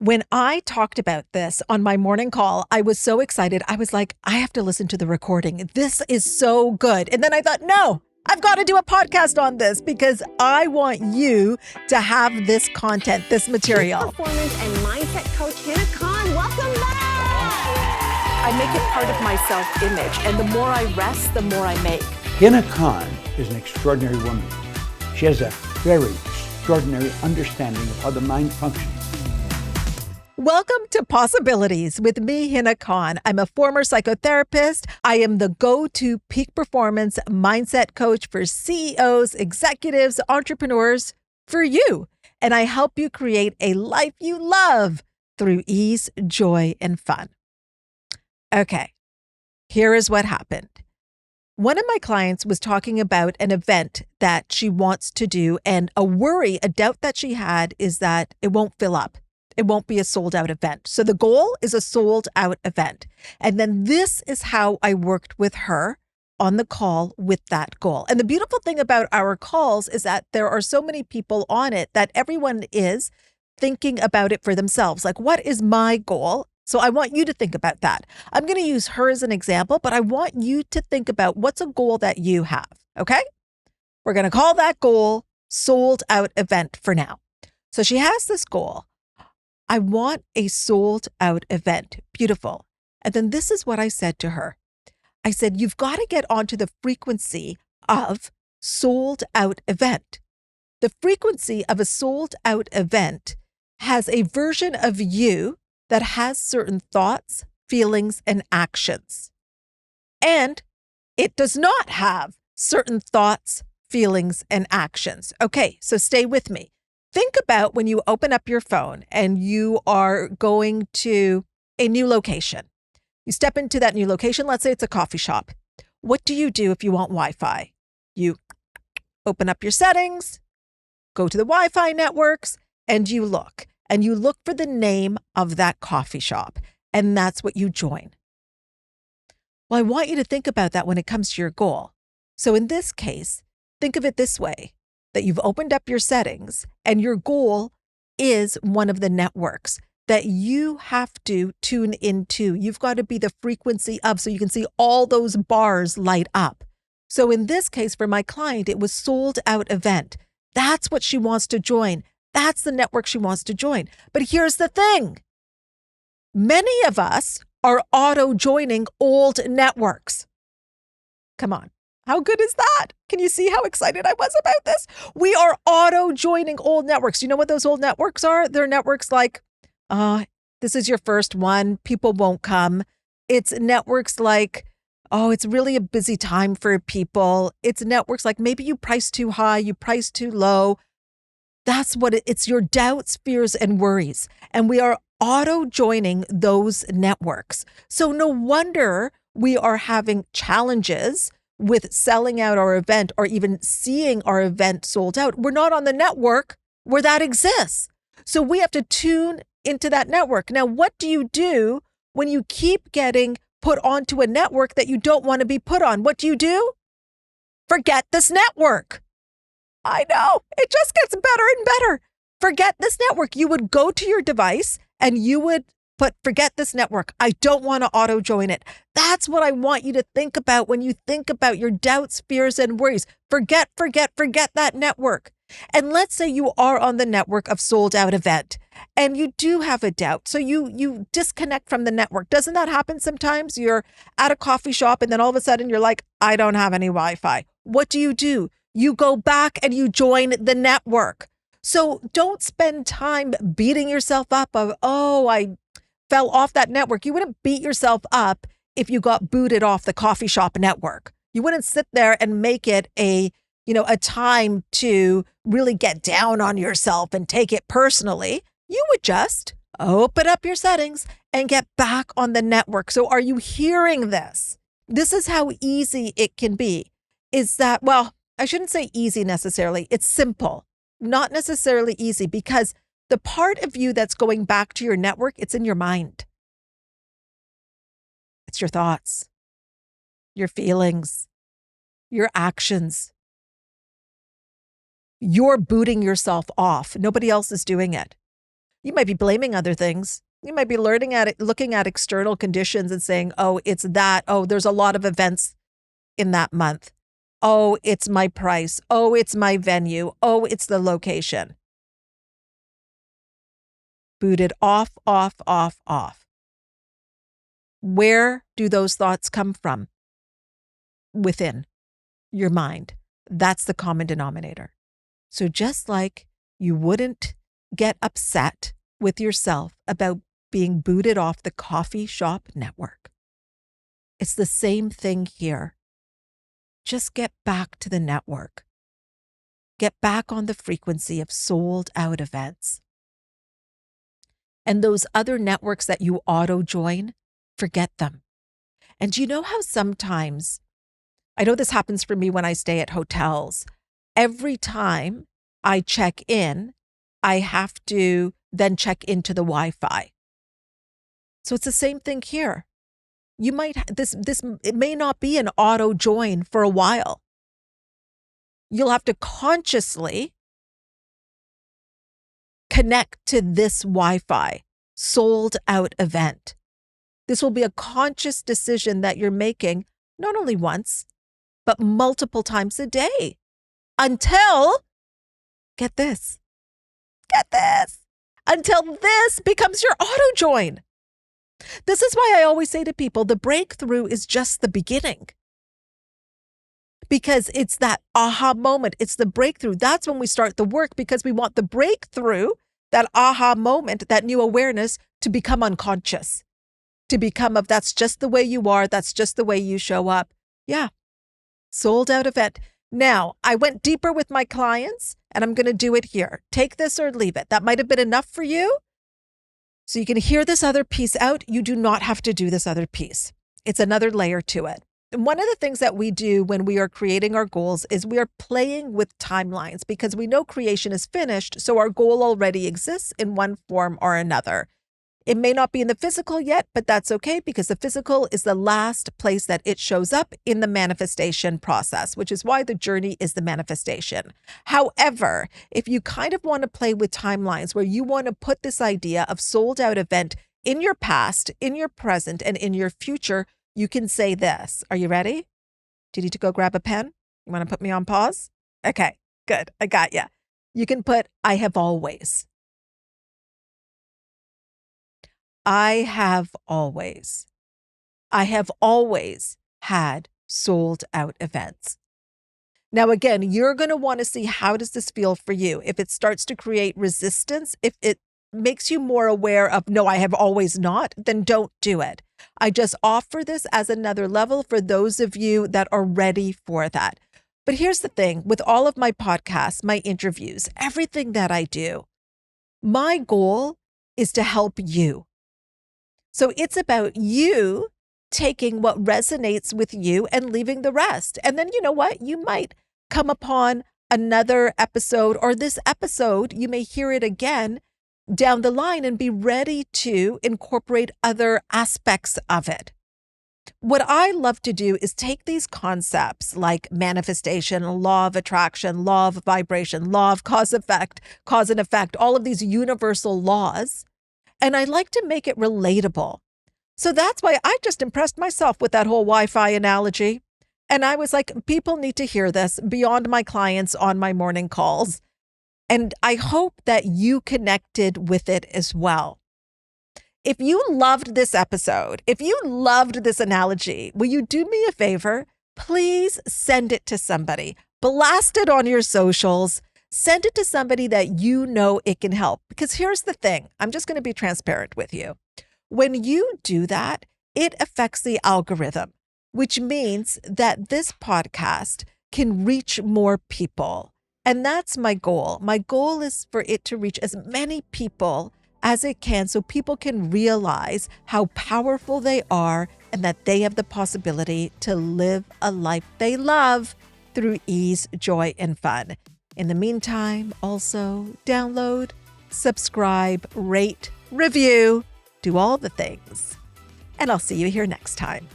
When I talked about this on my morning call, I was so excited. I was like, I have to listen to the recording. This is so good. And then I thought, no, I've got to do a podcast on this because I want you to have this content, this material. Performance and mindset coach Hina, welcome back. I make it part of my self-image, and the more I rest, the more I make. Hina is an extraordinary woman. She has a very extraordinary understanding of how the mind functions. Welcome to Possibilities with me, Hina. I'm a former psychotherapist. I am the go-to peak performance mindset coach for CEOs, executives, entrepreneurs, for you. And I help you create a life you love through ease, joy, and fun. Okay, here is what happened. One of my clients was talking about an event that she wants to do, and a worry, a doubt that she had is that it won't fill up. It won't be a sold out event. So the goal is a sold out event. And then this is how I worked with her on the call with that goal. And the beautiful thing about our calls is that there are so many people on it that everyone is thinking about it for themselves. Like, what is my goal? So I want you to think about that. I'm going to use her as an example, but I want you to think about what's a goal that you have. Okay? We're going to call that goal sold out event for now. So she has this goal. I want a sold out event. Beautiful. And then this is what I said to her. I said, you've got to get onto the frequency of sold out event. The frequency of a sold out event has a version of you that has certain thoughts, feelings, and actions. And it does not have certain thoughts, feelings, and actions. Okay, so stay with me. Think about when you open up your phone and you are going to a new location. You step into that new location. Let's say it's a coffee shop. What do you do if you want Wi-Fi? You open up your settings, go to the Wi-Fi networks, and you look. And you look for the name of that coffee shop. And that's what you join. Well, I want you to think about that when it comes to your goal. So in this case, think of it this way. That you've opened up your settings and your goal is one of the networks that you have to tune into. You've got to be the frequency of, so you can see all those bars light up. So in this case, for my client, it was sold out event. That's what she wants to join. That's the network she wants to join. But here's the thing. Many of us are auto joining old networks. Come on. How good is that? Can you see how excited I was about this? We are auto joining old networks. You know what those old networks are? They're networks like, this is your first one. People won't come. It's networks like, it's really a busy time for people. It's networks like maybe you price too high, you price too low. That's what it's your doubts, fears, and worries. And we are auto joining those networks. So no wonder we are having challenges with selling out our event or even seeing our event sold out. We're not on the network where that exists. So we have to tune into that network. Now, what do you do when you keep getting put onto a network that you don't want to be put on? What do? Forget this network. I know, it just gets better and better. Forget this network. You would go to your device and you would forget this network. I don't want to auto join it. That's what I want you to think about when you think about your doubts, fears, and worries. Forget that network. And let's say you are on the network of sold out event and you do have a doubt. So you disconnect from the network. Doesn't that happen sometimes? You're at a coffee shop and then all of a sudden you're like, I don't have any Wi-Fi. What do? You go back and you join the network. So don't spend time beating yourself up of, I fell off that network. You wouldn't beat yourself up if you got booted off the coffee shop network. You wouldn't sit there and make it a time to really get down on yourself and take it personally. You would just open up your settings and get back on the network. So are you hearing this? This is how easy it can be. Is that, well, I shouldn't say easy necessarily. It's simple, not necessarily easy, because the part of you that's going back to your network, it's in your mind. It's your thoughts, your feelings, your actions. You're booting yourself off. Nobody else is doing it. You might be blaming other things. You might be looking at external conditions and saying, oh, it's that. Oh, there's a lot of events in that month. Oh, it's my price. Oh, it's my venue. Oh, it's the location. Booted off, off, off, off. Where do those thoughts come from? Within your mind. That's the common denominator. So just like you wouldn't get upset with yourself about being booted off the coffee shop network, it's the same thing here. Just get back to the network. Get back on the frequency of sold out events. And those other networks that you auto join, forget them. And do you know how sometimes, I know this happens for me when I stay at hotels. Every time I check in, I have to then check into the Wi-Fi. So it's the same thing here. You might, it may not be an auto join for a while. You'll have to consciously connect to this Wi-Fi sold out event. This will be a conscious decision that you're making not only once, but multiple times a day until, get this, until this becomes your auto join. This is why I always say to people, the breakthrough is just the beginning. Because it's that aha moment. It's the breakthrough. That's when we start the work, because we want the breakthrough, that aha moment, that new awareness, to become unconscious, to become of that's just the way you are. That's just the way you show up. Yeah. Sold out event. Now, I went deeper with my clients and I'm going to do it here. Take this or leave it. That might have been enough for you. So you can hear this other piece out. You do not have to do this other piece. It's another layer to it. And one of the things that we do when we are creating our goals is we are playing with timelines, because we know creation is finished. So our goal already exists in one form or another. It may not be in the physical yet, but that's okay, because the physical is the last place that it shows up in the manifestation process, which is why the journey is the manifestation. However, if you kind of want to play with timelines where you want to put this idea of sold out event in your past, in your present, and in your future, you can say this. Are you ready? Do you need to go grab a pen? You want to put me on pause? Okay, good. I got you. You can put, I have always. I have always had sold out events. Now, again, you're going to want to see, how does this feel for you? If it starts to create resistance, if it makes you more aware of, no, I have always not, then don't do it. I just offer this as another level for those of you that are ready for that. But here's the thing, with all of my podcasts, my interviews, everything that I do, my goal is to help you. So it's about you taking what resonates with you and leaving the rest. And then you know what? You might come upon another episode, or this episode, you may hear it again down the line and be ready to incorporate other aspects of it. What I love to do is take these concepts like manifestation, law of attraction, law of vibration, law of cause and effect, all of these universal laws, and I like to make it relatable. So that's why I just impressed myself with that whole Wi-Fi analogy. And I was like, people need to hear this beyond my clients on my morning calls. And I hope that you connected with it as well. If you loved this episode, if you loved this analogy, will you do me a favor? Please send it to somebody. Blast it on your socials. Send it to somebody that you know it can help. Because here's the thing. I'm just going to be transparent with you. When you do that, it affects the algorithm, which means that this podcast can reach more people. And that's my goal. My goal is for it to reach as many people as it can, so people can realize how powerful they are and that they have the possibility to live a life they love through ease, joy, and fun. In the meantime, also download, subscribe, rate, review, do all the things. And I'll see you here next time.